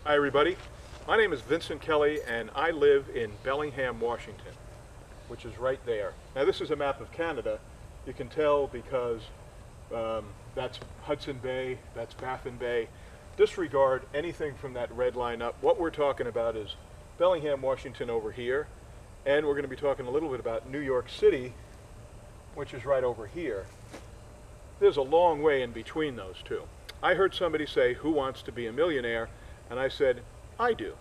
Hi everybody, my name is Vin Kelly and I live in Bellingham, Washington, which is right there. Now this is a map of Canada. You can tell because that's Hudson Bay, that's Baffin Bay. Disregard anything from that red line up. What we're talking about is Bellingham, Washington over here, and we're going to be talking a little bit about New York City, which is right over here. There's a long way in between those two. I heard somebody say, "Who wants to be a millionaire?" And I said, I do.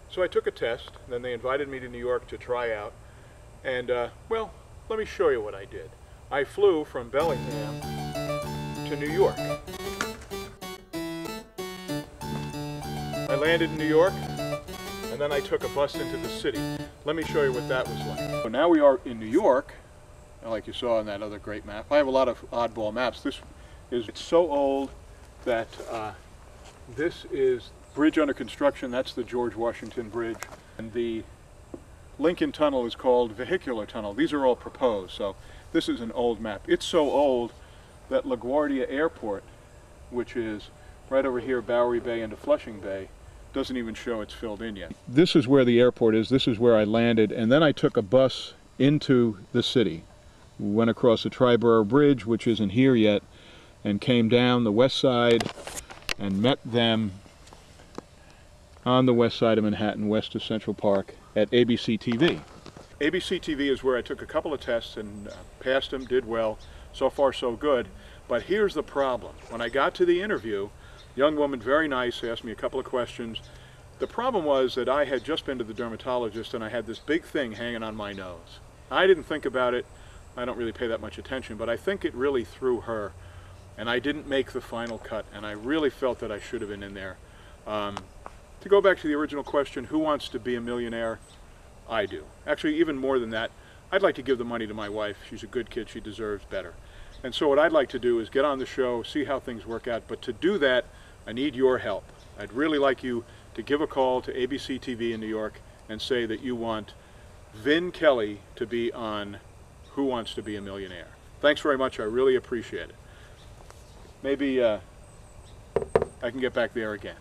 So I took a test, then they invited me to New York to try out, and well, let me show you what I did. I flew from Bellingham to New York. I landed in New York, and then I took a bus into the city. Let me show you what that was like. So now we are in New York, like you saw on that other great map. I have a lot of oddball maps. It's so old that this is bridge under construction. That's the George Washington Bridge. And the Lincoln Tunnel is called Vehicular Tunnel. These are all proposed, so this is an old map. It's so old that LaGuardia Airport, which is right over here, Bowery Bay into Flushing Bay, doesn't even show it's filled in yet. This is where the airport is. This is where I landed, and then I took a bus into the city. Went across the Triborough Bridge, which isn't here yet, and came down the west side and met them on the west side of Manhattan, west of Central Park, at ABC TV. ABC TV is where I took a couple of tests and passed them, did well. So far so good. But here's the problem. When I got to the interview, young woman, very nice, asked me a couple of questions. The problem was that I had just been to the dermatologist and I had this big thing hanging on my nose. I didn't think about it. I don't really pay that much attention, but I think it really threw her. And I didn't make the final cut, and I really felt that I should have been in there. To go back to the original question, who wants to be a millionaire? I do. Actually, even more than that, I'd like to give the money to my wife. She's a good kid. She deserves better. And so what I'd like to do is get on the show, see how things work out. But to do that, I need your help. I'd really like you to give a call to ABC TV in New York and say that you want Vin Kelly to be on Who Wants to Be a Millionaire. Thanks very much. I really appreciate it. Maybe I can get back there again.